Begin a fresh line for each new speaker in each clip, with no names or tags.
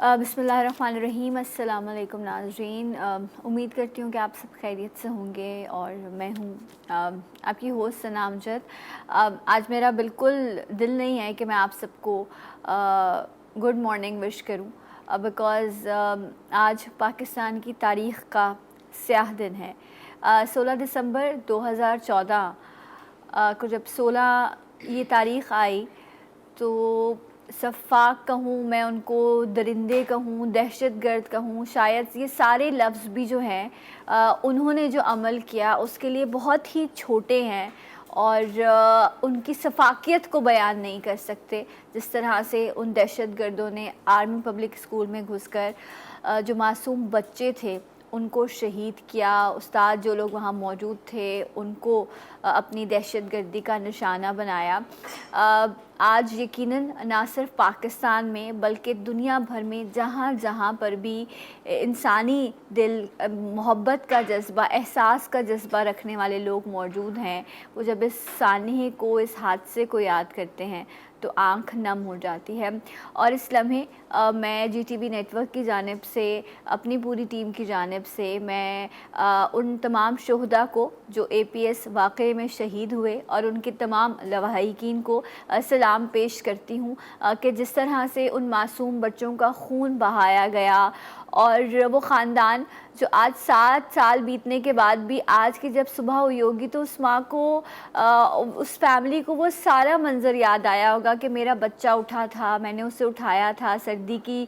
بسم اللہ الرحمن الرحیم۔ السلام علیکم ناظرین، امید کرتی ہوں کہ آپ سب خیریت سے ہوں گے اور میں ہوں آپ کی ہوسٹ ثنا امجد۔ آج میرا بالکل دل نہیں ہے کہ میں آپ سب کو گڈ مارننگ وش کروں، بیکاز آج پاکستان کی تاریخ کا سیاہ دن ہے۔ 16 دسمبر 2014 کو جب 16 یہ تاریخ آئی تو سفاک کہوں میں ان کو، درندے کہوں، دہشت گرد کہوں، شاید یہ سارے لفظ بھی جو ہیں انہوں نے جو عمل کیا اس کے لیے بہت ہی چھوٹے ہیں اور ان کی سفاکیت کو بیان نہیں کر سکتے۔ جس طرح سے ان دہشت گردوں نے آرمی پبلک اسکول میں گھس کر جو معصوم بچے تھے ان کو شہید کیا، استاد جو لوگ وہاں موجود تھے ان کو اپنی دہشت گردی کا نشانہ بنایا۔ آج یقیناً نہ صرف پاکستان میں بلکہ دنیا بھر میں جہاں جہاں پر بھی انسانی دل، محبت کا جذبہ، احساس کا جذبہ رکھنے والے لوگ موجود ہیں، وہ جب اس سانحے کو، اس حادثے کو یاد کرتے ہیں تو آنکھ نم ہو جاتی ہے۔ اور اس لمحے میں G T V network کی جانب سے، اپنی پوری ٹیم کی جانب سے میں ان تمام شہداء کو جو اے پی ایس واقعے میں شہید ہوئے اور ان کے تمام لواحقین کو سلام پیش کرتی ہوں کہ جس طرح سے ان معصوم بچوں کا خون بہایا گیا اور وہ خاندان جو آج 7 سال بیتنے کے بعد بھی آج کی جب صبح ہوئی ہوگی تو اس ماں کو، اس فیملی کو وہ سارا منظر یاد آیا ہوگا کہ میرا بچہ اٹھا تھا، میں نے اسے اٹھایا تھا، سردی کی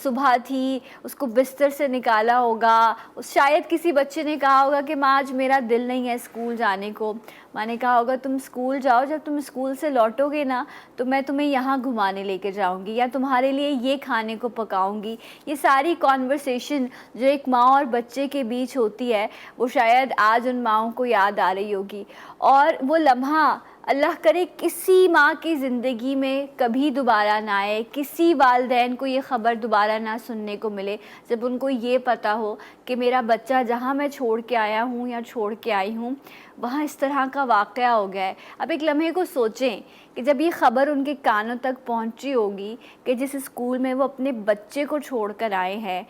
صبح تھی، اس کو بستر سے نکالا ہوگا، شاید کسی بچے نے کہا ہوگا کہ ماں آج میرا دل نہیں ہے اسکول جانے کو، ماں نے کہا ہوگا تم اسکول جاؤ، جب تم اسکول سے لوٹو گے نا تو میں تمہیں یہاں گھمانے لے کے جاؤں گی یا تمہارے لیے یہ کھانے کو پکاؤں گی۔ یہ ساری کانورسیشن جو ایک ماں اور بچے کے بیچ ہوتی ہے وہ شاید آج ان ماؤں کو یاد آ رہی ہوگی، اور وہ لمحہ اللہ کرے کسی ماں کی زندگی میں کبھی دوبارہ نہ آئے، کسی والدین کو یہ خبر دوبارہ نہ سننے کو ملے جب ان کو یہ پتہ ہو کہ میرا بچہ جہاں میں چھوڑ کے آیا ہوں یا چھوڑ کے آئی ہوں وہاں اس طرح کا واقعہ ہو گیا ہے۔ اب ایک لمحے کو سوچیں کہ جب یہ خبر ان کے کانوں تک پہنچی ہوگی کہ جس اسکول میں وہ اپنے بچے کو چھوڑ کر آئے ہیں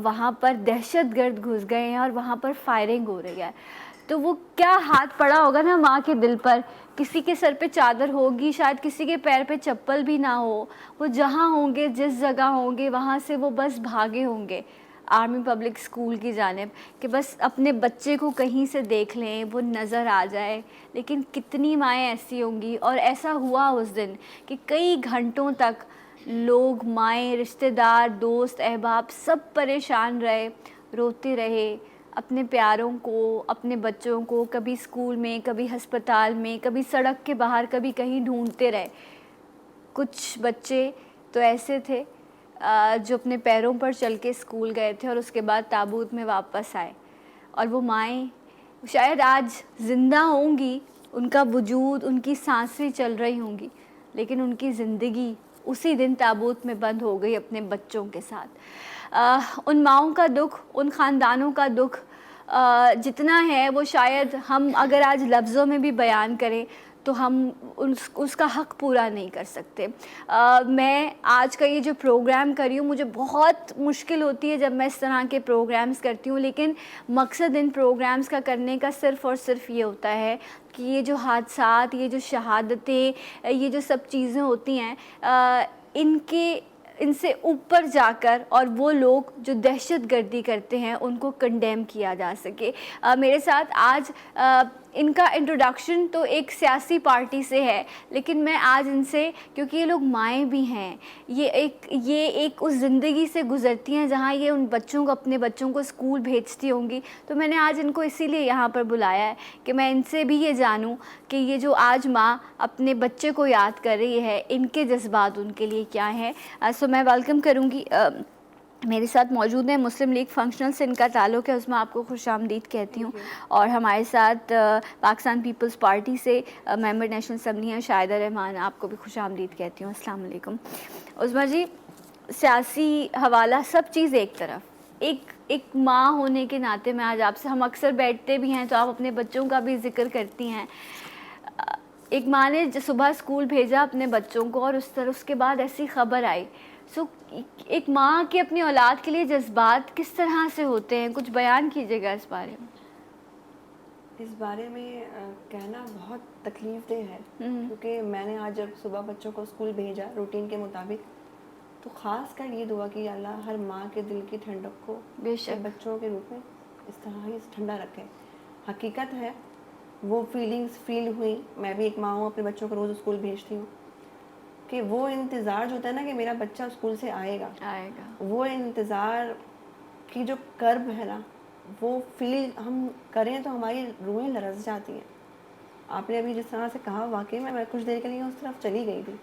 وہاں پر دہشت گرد گھس گئے ہیں اور وہاں پر فائرنگ ہو رہی ہے، تو وہ کیا ہاتھ پڑا ہوگا نا ماں کے دل پر۔ کسی کے سر پہ چادر ہوگی، شاید کسی کے پیر پہ چپل بھی نہ ہو، وہ جہاں ہوں گے، جس جگہ ہوں گے وہاں سے وہ بس بھاگے ہوں گے آرمی پبلک اسکول کی جانب کہ بس اپنے بچے کو کہیں سے دیکھ لیں، وہ نظر آ جائے۔ لیکن کتنی مائیں ایسی ہوں گی، اور ایسا ہوا اس دن کہ کئی گھنٹوں تک لوگ، مائیں، رشتہ دار، دوست، احباب سب پریشان رہے، روتے رہے، اپنے پیاروں کو، اپنے بچوں کو کبھی اسکول میں، کبھی ہسپتال میں، کبھی سڑک کے باہر، کبھی کہیں ڈھونڈتے رہے۔ کچھ بچے تو ایسے تھے جو اپنے پیروں پر چل کے اسکول گئے تھے اور اس کے بعد تابوت میں واپس آئے، اور وہ مائیں شاید آج زندہ ہوں گی، ان کا وجود، ان کی سانسیں چل رہی ہوں گی، لیکن ان کی زندگی اسی دن تابوت میں بند ہو گئی اپنے بچوں کے ساتھ۔ ان ماؤں کا دکھ، ان خاندانوں کا دکھ جتنا ہے وہ شاید ہم اگر آج لفظوں میں بھی بیان کریں تو ہم اس کا حق پورا نہیں کر سکتے۔ میں آج کا یہ جو پروگرام کر رہی ہوں مجھے بہت مشکل ہوتی ہے جب میں اس طرح کے پروگرامز کرتی ہوں، لیکن مقصد ان پروگرامز کا کرنے کا صرف اور صرف یہ ہوتا ہے کہ یہ جو حادثات، یہ جو شہادتیں، یہ جو سب چیزیں ہوتی ہیں ان سے اوپر جا کر اور وہ لوگ جو دہشت گردی کرتے ہیں ان کو کنڈیم کیا جا سکے۔ میرے ساتھ آج ان کا انٹروڈکشن تو ایک سیاسی پارٹی سے ہے، لیکن میں آج ان سے، کیونکہ یہ لوگ مائیں بھی ہیں، یہ ایک اس زندگی سے گزرتی ہیں جہاں یہ ان بچوں کو، اپنے بچوں کو اسکول بھیجتی ہوں گی، تو میں نے آج ان کو اسی لیے یہاں پر بلایا ہے کہ میں ان سے بھی یہ جانوں کہ یہ جو آج ماں اپنے بچے کو یاد کر رہی ہے ان کے جذبات ان کے لیے کیا ہیں۔ سو میں ویلکم کروں گی، میرے ساتھ موجود ہیں مسلم لیگ فنکشنل سے ان کا تعلق ہے، اس میں آپ کو خوش آمدید کہتی ہوں، اور ہمارے ساتھ پاکستان پیپلز پارٹی سے ممبر نیشنل اسمبلی ہیں شاہدہ رحمان، آپ کو بھی خوش آمدید کہتی ہوں۔ السلام علیکم عظمیٰ جی۔ سیاسی حوالہ سب چیز ایک طرف، ایک ماں ہونے کے ناطے میں آج آپ سے، ہم اکثر بیٹھتے بھی ہیں تو آپ اپنے بچوں کا بھی ذکر کرتی ہیں، ایک ماں نے صبح اسکول بھیجا اپنے بچوں کو اور اس کے بعد ایسی خبر آئی، سو ایک ماں کے اپنی اولاد کے لیے جذبات کس طرح سے ہوتے ہیں، کچھ بیان کیجیے گا اس بارے میں۔
اس بارے میں کہنا بہت تکلیف دہ ہے، کیونکہ میں نے آج جب صبح بچوں کو اسکول بھیجا روٹین کے مطابق، تو خاص کر یہ دعا کی اللہ ہر ماں کے دل کی ٹھنڈک کو
بے شک
بچوں کے روپ میں اس طرح ہی ٹھنڈا رکھے۔ حقیقت ہے وہ فیلنگز فیل ہوئی، میں بھی ایک ماں ہوں، اپنے بچوں کو روز اسکول بھیجتی ہوں، کہ وہ انتظار جو ہوتا ہے نا کہ میرا بچہ اسکول سے آئے گا، وہ انتظار کی جو کرب ہے نا، وہ فیل ہم کریں تو ہماری روحیں لرز جاتی ہیں۔ آپ نے ابھی جس طرح سے کہا، واقعی میں کچھ دیر کے لیے اس طرف چلی گئی تھی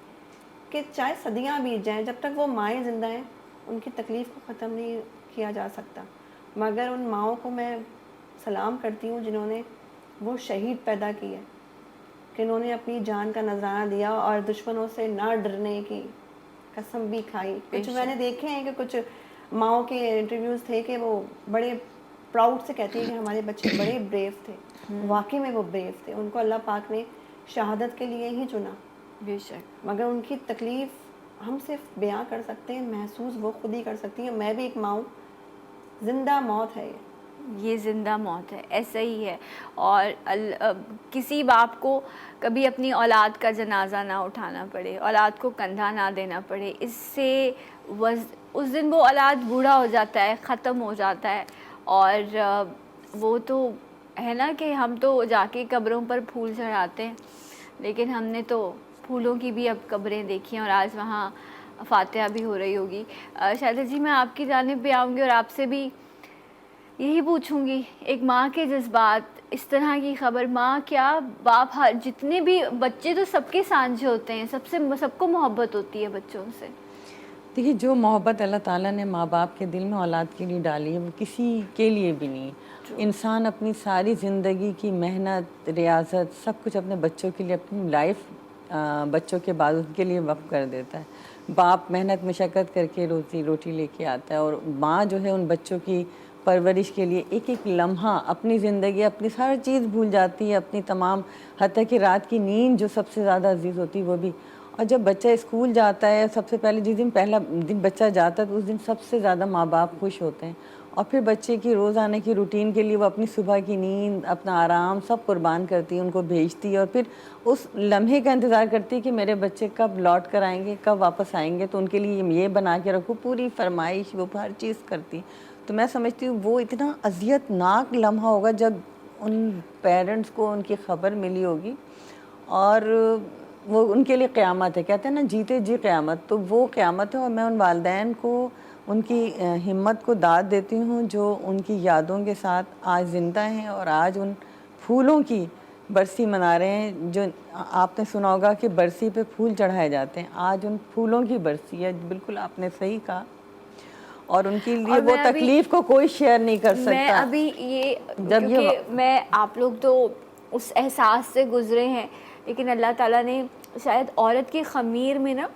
کہ چاہے صدیاں بیت جائیں، جب تک وہ مائیں زندہ ہیں ان کی تکلیف کو ختم نہیں کیا جا سکتا، مگر ان ماؤں کو میں سلام کرتی ہوں جنہوں نے وہ شہید پیدا کی ہے، کہ انہوں نے اپنی جان کا نذرانہ دیا اور دشمنوں سے نہ ڈرنے کی قسم بھی کھائی۔ کچھ میں نے دیکھے ہیں کہ کچھ ماؤں کے انٹرویوز تھے کہ وہ بڑے پراؤڈ سے کہتی ہے کہ ہمارے بچے بڑے بریو تھے، واقعی میں وہ بریو تھے، ان کو اللہ پاک نے شہادت کے لیے ہی چنا،
بے شک،
مگر ان کی تکلیف ہم صرف بیان کر سکتے ہیں، محسوس وہ خود ہی کر سکتی ہیں۔ میں بھی ایک ماں ہوں، زندہ موت ہے
یہ زندہ موت ہے، ایسا ہی ہے۔ اور کسی باپ کو کبھی اپنی اولاد کا جنازہ نہ اٹھانا پڑے، اولاد کو کندھا نہ دینا پڑے، اس سے اس دن وہ اولاد بوڑھا ہو جاتا ہے، ختم ہو جاتا ہے، اور وہ تو ہے نا کہ ہم تو جا کے قبروں پر پھول چڑھاتے ہیں، لیکن ہم نے تو پھولوں کی بھی اب قبریں دیکھی ہیں، اور آج وہاں فاتحہ بھی ہو رہی ہوگی۔ شاہدہ جی، میں آپ کی جانب بھی آؤں گی اور آپ سے بھی یہی پوچھوں گی، ایک ماں کے جذبات، اس طرح کی خبر، ماں کیا باپ، جتنے بھی بچے تو سب کے سانجھے ہوتے ہیں، سب کو محبت ہوتی ہے بچوں سے۔
دیکھیے، جو محبت اللہ تعالیٰ نے ماں باپ کے دل میں اولاد کے لیے ڈالی ہے وہ کسی کے لیے بھی نہیں۔ انسان اپنی ساری زندگی کی محنت، ریاضت، سب کچھ اپنے بچوں کے لیے، اپنی لائف بچوں کے بعد ان کے لیے وقف کر دیتا ہے۔ باپ محنت مشقت کر کے روٹی لے کے آتا ہے، اور ماں جو ہے ان بچوں کی پرورش کے لیے ایک ایک لمحہ اپنی زندگی، اپنی ہر چیز بھول جاتی ہے، اپنی تمام، حتیٰ کہ رات کی نیند جو سب سے زیادہ عزیز ہوتی ہے وہ بھی۔ اور جب بچہ اسکول جاتا ہے، سب سے پہلے جس دن پہلا دن بچہ جاتا ہے تو اس دن سب سے زیادہ ماں باپ خوش ہوتے ہیں، اور پھر بچے کی روزانہ کی روٹین کے لیے وہ اپنی صبح کی نیند، اپنا آرام سب قربان کرتی ہے، ان کو بھیجتی ہے، اور پھر اس لمحے کا انتظار کرتی ہے کہ میرے بچے کب لوٹ کر آئیں گے، کب واپس آئیں گے، تو ان کے لیے یہ بنا کے رکھو، پوری فرمائش وہ ہر چیز کرتی۔ تو میں سمجھتی ہوں وہ اتنا اذیت ناک لمحہ ہوگا جب ان پیرنٹس کو ان کی خبر ملی ہوگی، اور وہ ان کے لیے قیامت ہے، کہتے ہیں نا جیتے جی قیامت، تو وہ قیامت ہے۔ اور میں ان والدین کو ان کی ہمت کو داد دیتی ہوں جو ان کی یادوں کے ساتھ آج زندہ ہیں، اور آج ان پھولوں کی برسی منا رہے ہیں۔ جو آپ نے سنا ہوگا کہ برسی پہ پھول چڑھائے جاتے ہیں، آج ان پھولوں کی برسی ہے، بالکل آپ نے صحیح کہا، اور ان کے لیے وہ تکلیف کو کوئی شیئر نہیں کر سکتا۔
میں ابھی یہ، کیونکہ میں آپ لوگ تو اس احساس سے گزرے ہیں، لیکن اللہ تعالیٰ نے شاید عورت کی خمیر میں نا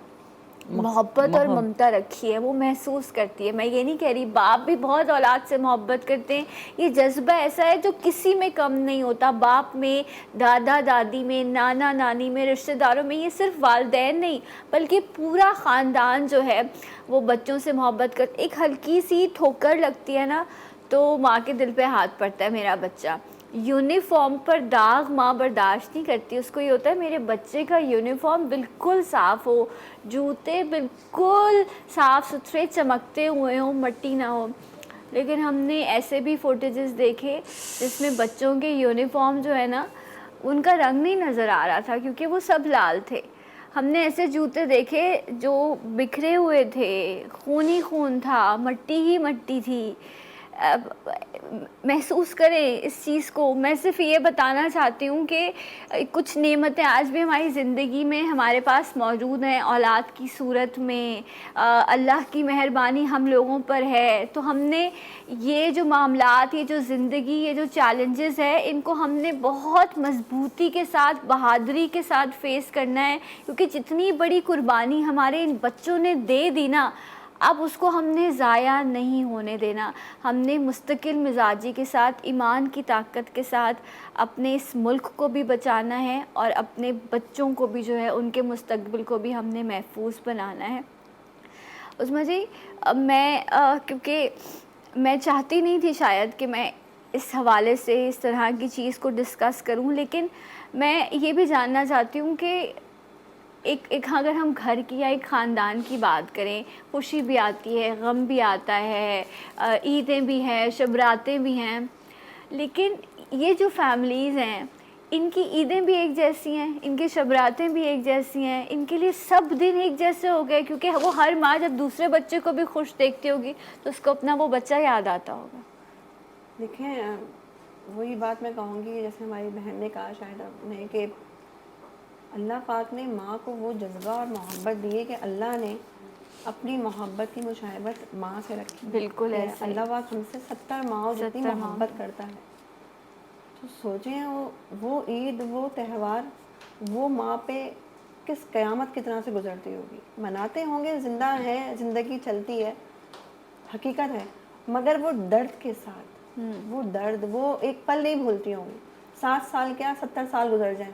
محبت اور ممتا رکھی ہے، وہ محسوس کرتی ہے۔ میں یہ نہیں کہہ رہی، باپ بھی بہت اولاد سے محبت کرتے ہیں، یہ جذبہ ایسا ہے جو کسی میں کم نہیں ہوتا، باپ میں، دادا دادی میں، نانا نانی میں، رشتہ داروں میں، یہ صرف والدین نہیں بلکہ پورا خاندان جو ہے وہ بچوں سے محبت کرتے۔ ایک ہلکی سی ٹھوکر لگتی ہے نا تو ماں کے دل پہ ہاتھ پڑتا ہے، میرا بچہ، یونیفارم پر داغ ماں برداشت نہیں کرتی، اس کو یہ ہوتا ہے میرے بچے کا یونیفارم بالکل صاف ہو، جوتے بالکل صاف ستھرے چمکتے ہوئے ہوں، مٹی نہ ہو۔ لیکن ہم نے ایسے بھی فوٹیجز دیکھے جس میں بچوں کے یونیفارم جو ہے نا ان کا رنگ نہیں نظر آ رہا تھا کیونکہ وہ سب لال تھے۔ ہم نے ایسے جوتے دیکھے جو بکھرے ہوئے تھے، خون ہی خون تھا، مٹی ہی مٹی تھی۔ محسوس کریں اس چیز کو۔ میں صرف یہ بتانا چاہتی ہوں کہ کچھ نعمتیں آج بھی ہماری زندگی میں ہمارے پاس موجود ہیں، اولاد کی صورت میں، اللہ کی مہربانی ہم لوگوں پر ہے، تو ہم نے یہ جو معاملات، یہ جو زندگی، یہ جو چیلنجز ہے، ان کو ہم نے بہت مضبوطی کے ساتھ، بہادری کے ساتھ فیس کرنا ہے، کیونکہ جتنی بڑی قربانی ہمارے ان بچوں نے دے دی نا، اب اس کو ہم نے ضائع نہیں ہونے دینا۔ ہم نے مستقل مزاجی کے ساتھ، ایمان کی طاقت کے ساتھ اپنے اس ملک کو بھی بچانا ہے، اور اپنے بچوں کو بھی جو ہے ان کے مستقبل کو بھی ہم نے محفوظ بنانا ہے۔ عظمیٰ جی میں کیونکہ میں چاہتی نہیں تھی شاید کہ میں اس حوالے سے اس طرح کی چیز کو ڈسکس کروں، لیکن میں یہ بھی جاننا چاہتی ہوں کہ ایک اگر ہم گھر کی یا ایک خاندان کی بات کریں، خوشی بھی آتی ہے، غم بھی آتا ہے، عیدیں بھی ہیں، شب راتیں بھی ہیں، لیکن یہ جو فیملیز ہیں ان کی عیدیں بھی ایک جیسی ہیں، ان کی شب راتیں بھی ایک جیسی ہیں، ان کے لیے سب دن ایک جیسے ہو گئے، کیونکہ وہ ہر ماں جب دوسرے بچے کو بھی خوش دیکھتی ہوگی تو اس کو اپنا وہ بچہ یاد آتا ہوگا۔
دیکھیں وہی بات میں کہوں گی جیسے ہماری بہن نے کہا شاید آپ نے کہ اللہ پاک نے ماں کو وہ جذبہ اور محبت دی ہے کہ اللہ نے اپنی محبت کی مشابہت ماں سے رکھی،
بالکل
کہ
ایسے ہی،
اللہ پاک ہم سے 70 ماؤں جتنی
70
محبت کرتا ہے۔ تو سوچیں وہ عید، وہ تہوار، وہ ماں پہ کس قیامت کی طرح سے گزرتی ہوگی۔ مناتے ہوں گے، زندہ ہے، زندگی چلتی ہے، حقیقت ہے، مگر وہ درد کے ساتھ، وہ درد وہ ایک پل نہیں بھولتی ہوں گی۔ 7 سال کیا 70 سال گزر جائیں،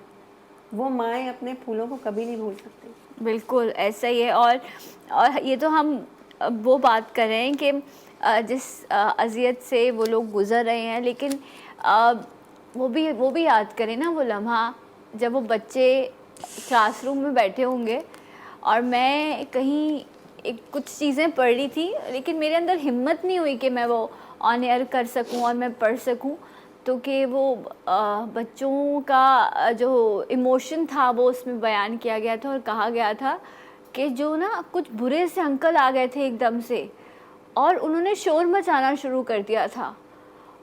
وہ مائیں اپنے پھولوں کو کبھی نہیں بھول سکتی۔
بالکل ایسا ہی ہے۔ اور یہ تو ہم وہ بات کر رہے ہیں کہ جس اذیت سے وہ لوگ گزر رہے ہیں، لیکن وہ بھی یاد کریں نا وہ لمحہ جب وہ بچے کلاس روم میں بیٹھے ہوں گے اور میں کہیں کچھ چیزیں پڑھ رہی تھی، لیکن میرے اندر ہمت نہیں ہوئی کہ میں وہ آن ایئر کر سکوں اور میں پڑھ سکوں، تو کہ وہ بچوں کا جو ایموشن تھا وہ اس میں بیان کیا گیا تھا، اور کہا گیا تھا کہ جو نا کچھ برے سے انکل آ گئے تھے ایک دم سے اور انہوں نے شور مچانا شروع کر دیا تھا،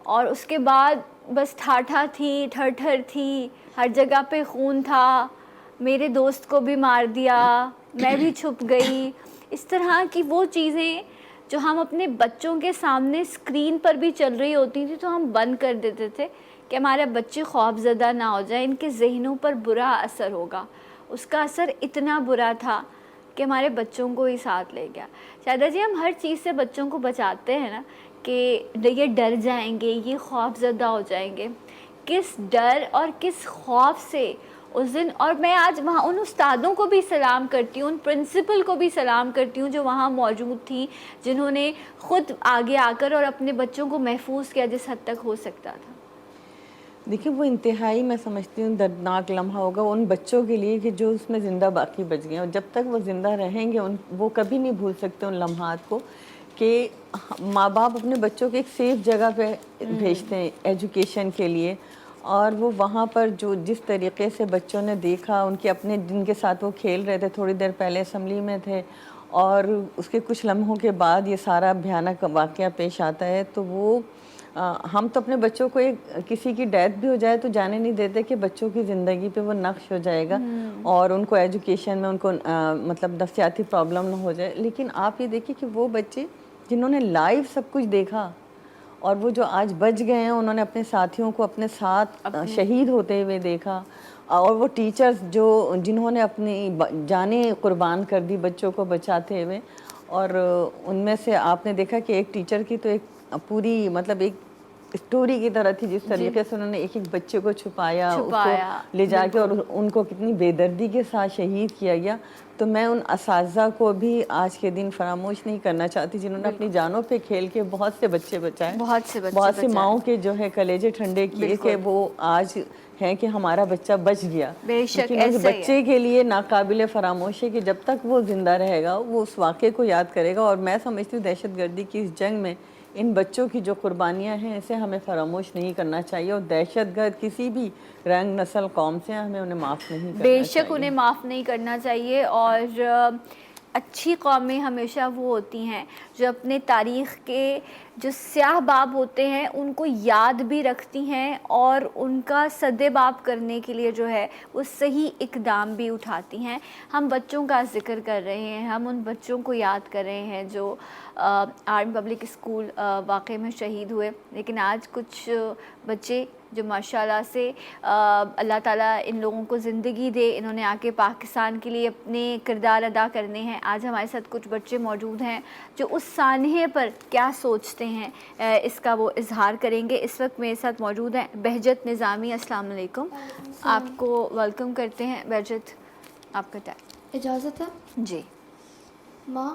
اور اس کے بعد بس ٹھاٹھا تھی، ٹھر ٹھر تھی، ہر جگہ پہ خون تھا، میرے دوست کو بھی مار دیا، میں بھی چھپ گئی۔ اس طرح کی وہ چیزیں جو ہم اپنے بچوں کے سامنے اسکرین پر بھی چل رہی ہوتی تھی تو ہم بند کر دیتے تھے کہ ہمارے بچے خوف زدہ نہ ہو جائیں، ان کے ذہنوں پر برا اثر ہوگا۔ اس کا اثر اتنا برا تھا کہ ہمارے بچوں کو ہی ساتھ لے گیا۔ شاہدہ جی، ہم ہر چیز سے بچوں کو بچاتے ہیں نا کہ یہ ڈر جائیں گے، یہ خوف زدہ ہو جائیں گے، کس ڈر اور کس خوف سے اس دن۔ اور میں آج وہاں ان استادوں کو بھی سلام کرتی ہوں، ان پرنسپل کو بھی سلام کرتی ہوں جو وہاں موجود تھی، جنہوں نے خود آگے آ کر اور اپنے بچوں کو محفوظ کیا جس حد تک ہو سکتا تھا۔
دیکھیں وہ انتہائی میں سمجھتی ہوں دردناک لمحہ ہوگا ان بچوں کے لیے کہ جو اس میں زندہ باقی بچ گئے ہیں، اور جب تک وہ زندہ رہیں گے وہ کبھی نہیں بھول سکتے ان لمحات کو کہ ماں باپ اپنے بچوں کو ایک سیف جگہ پہ بھیجتے ہیں ایجوکیشن کے لیے، اور وہ وہاں پر جو جس طریقے سے بچوں نے دیکھا، ان کے اپنے جن کے ساتھ وہ کھیل رہے تھے، تھوڑی دیر پہلے اسمبلی میں تھے، اور اس کے کچھ لمحوں کے بعد یہ سارا بھیانک واقعہ پیش آتا ہے، تو وہ ہم تو اپنے بچوں کو کسی کی ڈیتھ بھی ہو جائے تو جانے نہیں دیتے کہ بچوں کی زندگی پہ وہ نقش ہو جائے گا اور ان کو ایجوکیشن میں ان کو مطلب نفسیاتی پرابلم نہ ہو جائے۔ لیکن آپ یہ دیکھیں کہ وہ بچے جنہوں نے لائیو سب کچھ دیکھا اور وہ جو آج بچ گئے ہیں، انہوں نے اپنے ساتھیوں کو اپنے ساتھ شہید ہوتے ہوئے دیکھا، اور وہ ٹیچرز جنہوں نے اپنی جانیں قربان کر دی بچوں کو بچاتے ہوئے، اور ان میں سے آپ نے دیکھا کہ ایک ٹیچر کی تو ایک پوری مطلب ایک اسٹوری کی طرح تھی، جس طریقے سے انہوں نے ایک بچے کو چھپایا، اس کو لے جا کے، اور ان کو کتنی بے دردی کے ساتھ شہید کیا گیا۔ تو میں ان اساتذہ کو بھی آج کے دن فراموش نہیں کرنا چاہتی جنہوں نے اپنی جانوں پہ کھیل کے بہت سے بچے بچائے، بہت سی ماؤں کے جو ہے کلیجے ٹھنڈے کیے کہ وہ آج ہیں کہ ہمارا بچہ بچ گیا۔ لیکن اس بچے کے لیے ناقابل فراموش ہے کہ جب تک وہ زندہ رہے گا وہ اس واقعے کو یاد کرے گا، اور میں سمجھتی ہوں دہشت گردی کی اس جنگ میں ان بچوں کی جو قربانیاں ہیں اسے ہمیں فراموش نہیں کرنا چاہیے، اور دہشت گرد کسی بھی رنگ نسل قوم سے ہمیں انہیں معاف نہیں کرنا چاہیے۔
بے شک انہیں معاف نہیں کرنا چاہیے، اور اچھی قومیں ہمیشہ وہ ہوتی ہیں جو اپنے تاریخ کے جو سیاہ باب ہوتے ہیں ان کو یاد بھی رکھتی ہیں، اور ان کا سدباب کرنے کے لیے جو ہے وہ صحیح اقدام بھی اٹھاتی ہیں۔ ہم بچوں کا ذکر کر رہے ہیں، ہم ان بچوں کو یاد کر رہے ہیں جو آرمی پبلک اسکول واقعے میں شہید ہوئے، لیکن آج کچھ بچے جو ماشاءاللہ سے اللہ تعالیٰ ان لوگوں کو زندگی دے، انہوں نے آ کے پاکستان کے لیے اپنے کردار ادا کرنے ہیں۔ آج ہمارے ساتھ کچھ بچے موجود ہیں جو اس سانحے پر کیا سوچتے ہیں اس کا وہ اظہار کریں گے۔ اس وقت میرے ساتھ موجود ہیں بہجت نظامی۔ السلام علیکم، آپ کو ویلکم کرتے ہیں۔ بہجت، آپ کا ٹائم
اجازت ہے؟
جی۔
ماں،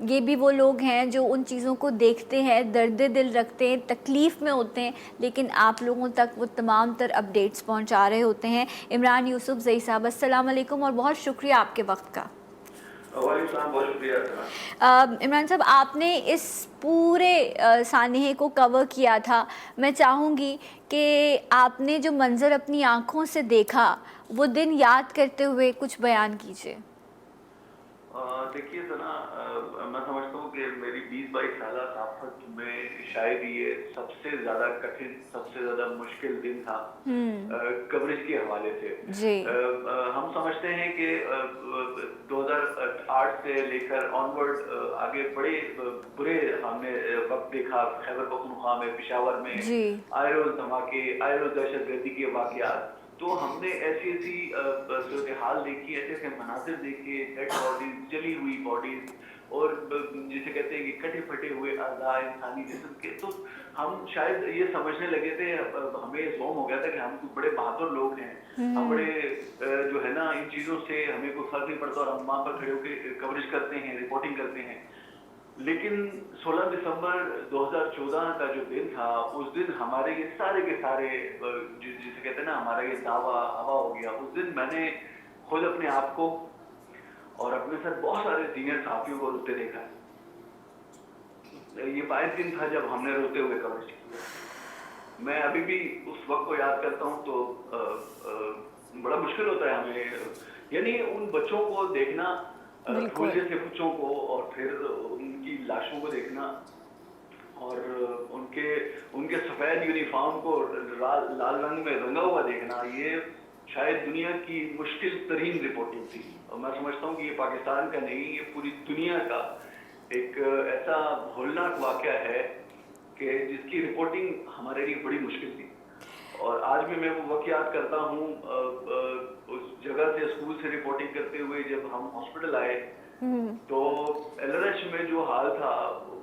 یہ بھی وہ لوگ ہیں جو ان چیزوں کو دیکھتے ہیں, درد دل رکھتے ہیں, تکلیف میں ہوتے ہیں, لیکن آپ لوگوں تک وہ تمام تر اپڈیٹس پہنچا رہے ہوتے ہیں. عمران یوسف زئی صاحب, السلام علیکم اور بہت شکریہ آپ کے وقت کا.
وعلیکم السلام, بہت شکریہ.
عمران صاحب, آپ نے اس پورے سانحے کو کور کیا تھا. میں چاہوں گی کہ آپ نے جو منظر اپنی آنکھوں سے دیکھا وہ دن یاد کرتے ہوئے کچھ بیان کیجیے.
دیکھیے سنا, میں سمجھتا ہوں کہ میری 20-22 سالہ صحافت میں شاید یہ سب سے زیادہ کٹھن, سب سے زیادہ مشکل دن تھا کوریج کے حوالے سے.
جی,
ہم سمجھتے ہیں کہ 2008 سے لے کر آنورڈ آگے بڑے برے ہم نے وقت دیکھا. خیبر پختونخوا میں, پشاور میں
جی,
آئے روز دھماکے, آئے روز دہشت گردی کے واقعات. تو ہم نے ایسی صورتحال دیکھی, ایسے ایسے مناظر دیکھے, ڈیڈ باڈیز, جلی ہوئی باڈیز, اور جسے کہتے ہیں کہ کٹے پھٹے ہوئے اعضاء انسانی جسم کے. تو ہم شاید یہ سمجھنے لگے تھے, ہمیں زوم ہو گیا تھا کہ ہم بڑے بہادر لوگ ہیں, ہم بڑے جو ہے نا ان چیزوں سے ہمیں کوئی فرق نہیں پڑتا اور ہم وہاں پر کھڑے ہو کے کوریج کرتے ہیں, رپورٹنگ کرتے ہیں. لیکن 16 دسمبر 2014 کا جو دن تھا, اس دن ہمارے یہ سارے کے سارے جسے کہتے ہیں نا ہمارا یہ دعویٰ ہوا ہو گیا. اس دن میں نے خود اپنے آپ کو اور اپنے ساتھ بہت سارے سینئر صحافیوں کو روتے دیکھا ہے. یہ باعث دن تھا جب ہم نے روتے ہوئے کوریج کیا. میں ابھی بھی اس وقت کو یاد کرتا ہوں تو بڑا مشکل ہوتا ہے ہمیں, یعنی ان بچوں کو دیکھنا, پھول جیسے بچوں کو, اور پھر ان کی لاشوں کو دیکھنا, اور ان کے سفید یونیفارم کو لال رنگ میں رنگا ہوا دیکھنا, یہ شاید دنیا کی مشکل ترین رپورٹنگ تھی. اور میں سمجھتا ہوں کہ یہ پاکستان کا نہیں, یہ پوری دنیا کا ایک ایسا ہولناک واقعہ ہے کہ جس کی رپورٹنگ ہمارے لیے بڑی مشکل تھی. اور آج بھی میں وہ وقت یاد کرتا ہوں, اس جگہ سے, اسکول سے رپورٹنگ کرتے ہوئے جب ہم ہاسپٹل آئے تو LRH میں جو حال تھا,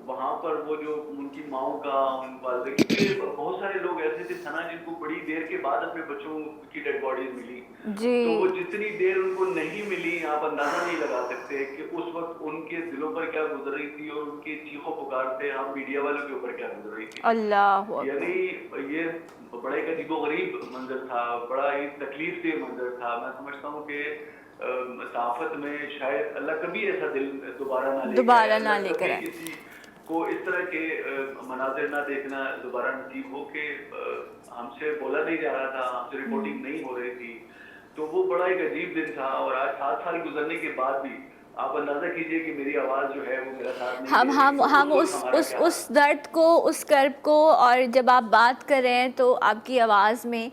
وہاں پر وہ جو ان کی ماؤں کا, ان والدے کے بہت سارے لوگ ایسے تھے سنا جن کو بڑی دیر کے بعد اپنے بچوں کی ڈیڈ باڈیز ملی. تو وہ جتنی دیر ان کو نہیں ملی, آپ اندازہ نہیں لگا سکتے کہ اس وقت ان کے دلوں پر کیا گزر رہی تھی, اور ان کے چیخوں پکار سے ہم میڈیا والوں کے اوپر کیا گزر رہی تھی.
اللہ,
یعنی یہ بڑا ایک عجیب و غریب منظر تھا, بڑا ہی تکلیف دہ منظر تھا. میں سمجھتا ہوں کہ صحافت میں شاید اللہ کبھی ایسا دل دوبارہ نہ لے کر آئے, کسی کو اس طرح کے مناظر نہ دیکھنا دوبارہ نصیب ہو. کہ ہم سے بولا نہیں جا رہا تھا, ہم سے رپورٹنگ نہیں ہو رہی تھی. تو وہ بڑا ایک عجیب دن تھا. اور آج 7 سال گزرنے کے بعد بھی آپ اندازہ کیجئے کہ میری آواز جو ہے وہ میرا ساتھ نہیں,
ہم اس درد کو, اس کرب کو, اور جب آپ بات کر رہے ہیں تو آپ کی آواز میں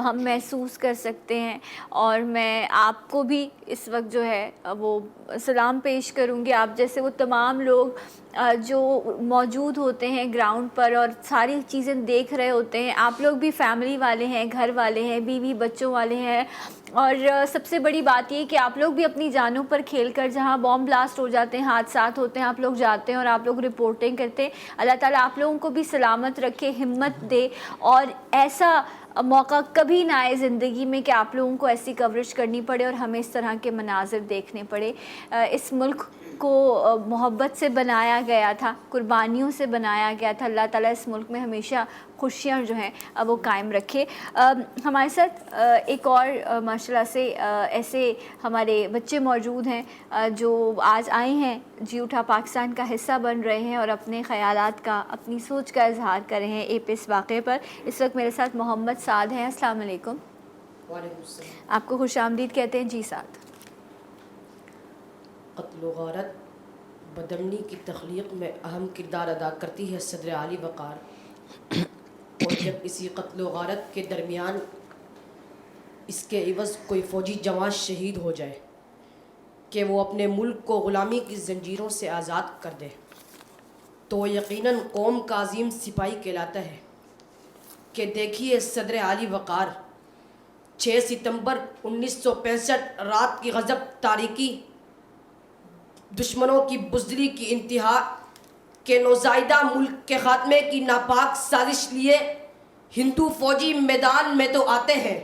ہم محسوس کر سکتے ہیں. اور میں آپ کو بھی اس وقت جو ہے وہ سلام پیش کروں گی. آپ جیسے وہ تمام لوگ جو موجود ہوتے ہیں گراؤنڈ پر اور ساری چیزیں دیکھ رہے ہوتے ہیں, آپ لوگ بھی فیملی والے ہیں, گھر والے ہیں, بیوی بچوں والے ہیں. اور سب سے بڑی بات یہ کہ آپ لوگ بھی اپنی جانوں پر کھیل کر, جہاں بام بلاسٹ ہو جاتے ہیں, حادثات ہوتے ہیں, آپ لوگ جاتے ہیں اور آپ لوگ رپورٹنگ کرتے ہیں. اللہ تعالیٰ آپ لوگوں کو بھی سلامت رکھے, ہمت دے, اور ایسا موقع کبھی نہ آئے زندگی میں کہ آپ لوگوں کو ایسی کوریج کرنی پڑے اور ہمیں اس طرح کے مناظر دیکھنے پڑے. اس ملک کو محبت سے بنایا گیا تھا, قربانیوں سے بنایا گیا تھا. اللہ تعالیٰ اس ملک میں ہمیشہ خوشیاں جو ہیں وہ قائم رکھے. ہمارے ساتھ ایک اور ماشاءاللہ سے ایسے ہمارے بچے موجود ہیں جو آج آئے ہیں, جی اٹھا پاکستان کا حصہ بن رہے ہیں اور اپنے خیالات کا, اپنی سوچ کا اظہار کر رہے ہیں اس واقعے پر. اس وقت میرے ساتھ محمد سعد ہیں. السلام علیکم.
وعلیکم السلام.
آپ کو خوش آمدید کہتے ہیں. جی سعد.
قتل و غارت بدمنی کی تخلیق میں اہم کردار ادا کرتی ہے صدر عالی وقار. اور جب اسی قتل و غارت کے درمیان اس کے عوض کوئی فوجی جوان شہید ہو جائے کہ وہ اپنے ملک کو غلامی کی زنجیروں سے آزاد کر دے, تو وہ یقیناً قوم کا عظیم سپاہی کہلاتا ہے. کہ دیکھیے صدر عالی وقار, 6 ستمبر 1965 رات کی غضب تاریکی, دشمنوں کی بزدلی کی انتہا کے نوزائیدہ ملک کے خاتمے کی ناپاک سازش لیے ہندو فوجی میدان میں تو آتے ہیں,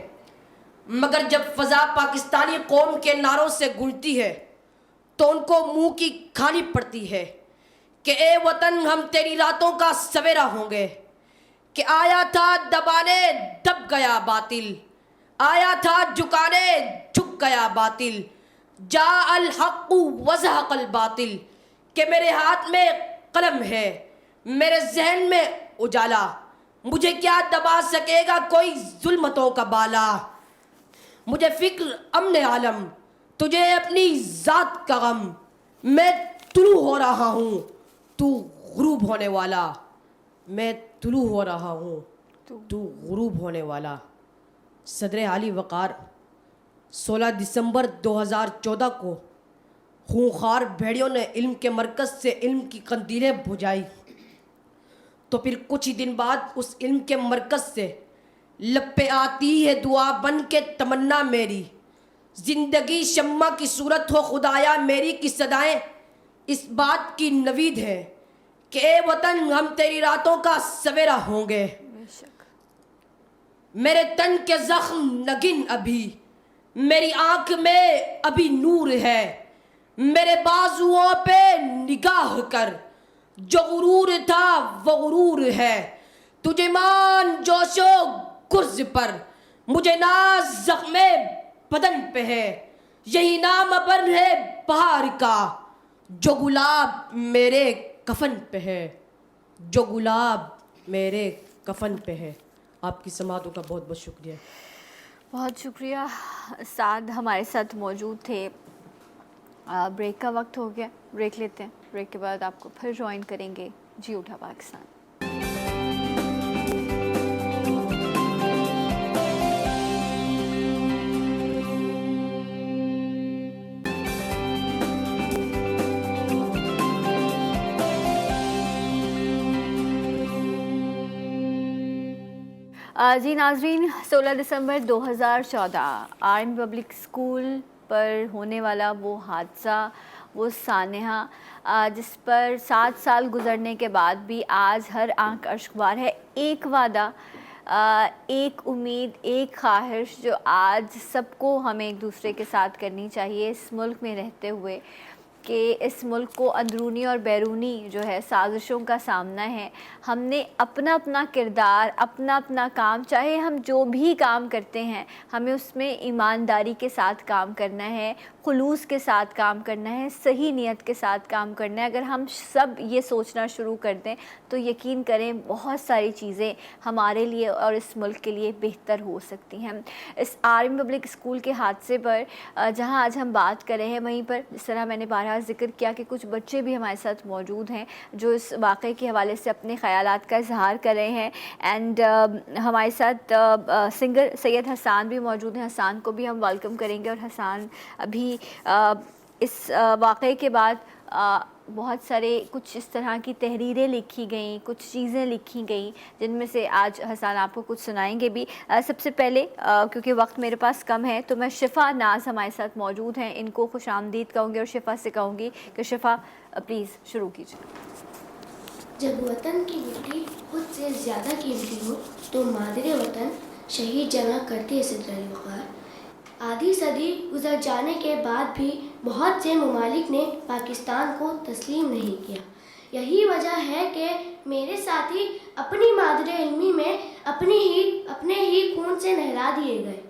مگر جب فضا پاکستانی قوم کے نعروں سے گونجتی ہے تو ان کو منہ کی کھانی پڑتی ہے کہ اے وطن ہم تیری راتوں کا سویرا ہوں گے، کہ آیا تھا دبانے دب گیا باطل، آیا تھا جھکانے جھک گیا باطل، جا الحق وزہق الباطل، کہ میرے ہاتھ میں قلم ہے، میرے ذہن میں اجالا، مجھے کیا دبا سکے گا کوئی ظلمتوں کا بالا، مجھے فکر امن عالم، تجھے اپنی ذات کا غم، میں طلوع ہو رہا ہوں تو غروب ہونے والا، میں طلوع ہو رہا ہوں تو غروب ہونے والا۔ صدر علی وقار 16 دسمبر 2014 کو خونخوار بھیڑیوں نے علم کے مرکز سے علم کی قندیلیں بجھائی، تو پھر کچھ ہی دن بعد اس علم کے مرکز سے لب پہ آتی ہے دعا بن کے تمنا میری، زندگی شمع کی صورت ہو خدایا میری، کی صدائیں اس بات کی نوید ہے کہ اے وطن ہم تیری راتوں کا سویرا ہوں گے۔ میرے تن کے زخم نگن ابھی، میری آنکھ میں ابھی نور ہے، میرے بازوؤں پہ نگاہ کر، جو غرور تھا وہ غرور ہے، تجھے مان جوش و گرز پر، مجھے ناز زخم بدن پہ ہے، یہی نام ابر ہے بہار کا، جو گلاب میرے کفن پہ ہے، جو گلاب میرے کفن پہ ہے۔ آپ کی سماعتوں کا بہت بہت شکریہ۔
بہت شکریہ سعد ہمارے ساتھ موجود تھے۔ بریک کا وقت ہو گیا، بریک لیتے ہیں، بریک کے بعد آپ کو پھر جوائن کریں گے جی اٹھا پاکستان۔ جی ناظرین، 16 دسمبر 2014 آرمی پبلک اسکول پر ہونے والا وہ حادثہ، وہ سانحہ جس پر 7 سال گزرنے کے بعد بھی آج ہر آنکھ اشک بار ہے، ایک وعدہ، ایک امید، ایک خواہش جو آج سب کو ہمیں ایک دوسرے کے ساتھ کرنی چاہیے اس ملک میں رہتے ہوئے، کہ اس ملک کو اندرونی اور بیرونی جو ہے سازشوں کا سامنا ہے۔ ہم نے اپنا اپنا کردار، اپنا اپنا کام، چاہے ہم جو بھی کام کرتے ہیں ہمیں اس میں ایمانداری کے ساتھ کام کرنا ہے، خلوص کے ساتھ کام کرنا ہے، صحیح نیت کے ساتھ کام کرنا ہے۔ اگر ہم سب یہ سوچنا شروع کر دیں تو یقین کریں بہت ساری چیزیں ہمارے لیے اور اس ملک کے لیے بہتر ہو سکتی ہیں۔ اس آرمی پبلک اسکول کے حادثے پر جہاں آج ہم بات کر رہے ہیں، وہیں پر جس طرح میں نے بارہا ذکر کیا کہ کچھ بچے بھی ہمارے ساتھ موجود ہیں جو اس واقعے کے حوالے سے اپنے خیالات کا اظہار کر رہے ہیں، اینڈ ہمارے ساتھ سنگر سید حسان بھی موجود ہیں۔ حسان کو بھی ہم ویلکم کریں گے، اور حسان ابھی اس واقعے کے بعد بہت سارے کچھ اس طرح کی تحریریں لکھی گئیں، کچھ چیزیں لکھی گئیں جن میں سے آج حسان آپ کو کچھ سنائیں گے بھی۔ سب سے پہلے کیونکہ وقت میرے پاس کم ہے تو میں شفا ناز ہمارے ساتھ موجود ہیں، ان کو خوش آمدید کہوں گی اور شفا سے کہوں گی کہ شفا پلیز شروع کیجیے۔
جب وطن کی مٹی خود سے زیادہ قیمتی ہو تو مادر وطن شہید جنگ کرتے ہیں صدر علی وقار۔ آدھی صدی گزر جانے کے بعد بھی بہت سے ممالک نے پاکستان کو تسلیم نہیں کیا۔ یہی وجہ ہے کہ میرے ساتھی اپنی مادر علمی میں اپنے ہی خون سے نہلا دیے گئے۔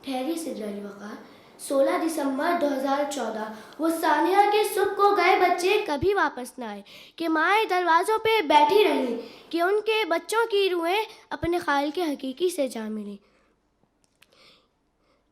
ٹھہری صدر علی وقار، 16 دسمبر 2014 وہ سانحہ کے صبح کو گئے بچے کبھی واپس نہ آئے، کہ مائیں دروازوں پہ بیٹھی رہیں کہ ان کے بچوں کی روحیں اپنے خالق حقیقی سے جا ملیں۔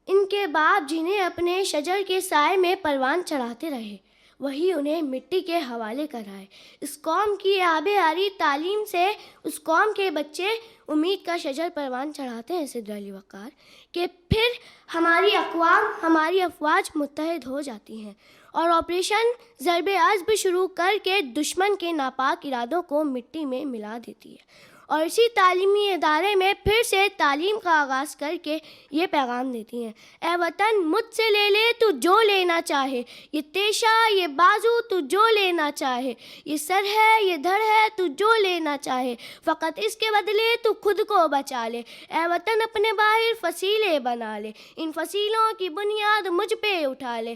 ان کے باپ جنہیں اپنے شجر کے سائے میں پروان چڑھاتے رہے، وہی انہیں مٹی کے حوالے کرائے۔ اس قوم کی آب عاری تعلیم سے اس قوم کے بچے امید کا شجر پروان چڑھاتے ہیں صدر علی وقار، کہ پھر ہماری اقوام، ہماری افواج متحد ہو جاتی ہیں اور آپریشن ضرب عصب شروع کر کے دشمن کے ناپاک ارادوں کو مٹی میں ملا دیتی ہے، اور اسی تعلیمی ادارے میں پھر سے تعلیم کا آغاز کر کے یہ پیغام دیتی ہیں: اے وطن مجھ سے لے لے تو جو لینا چاہے، یہ تیشہ یہ بازو تو جو لینا چاہے، یہ سر ہے یہ دھڑ ہے تو جو لینا چاہے، فقط اس کے بدلے تو خود کو بچا لے۔ اے وطن اپنے باہر فصیلے بنا لے، ان فصیلوں کی بنیاد مجھ پہ اٹھا لے۔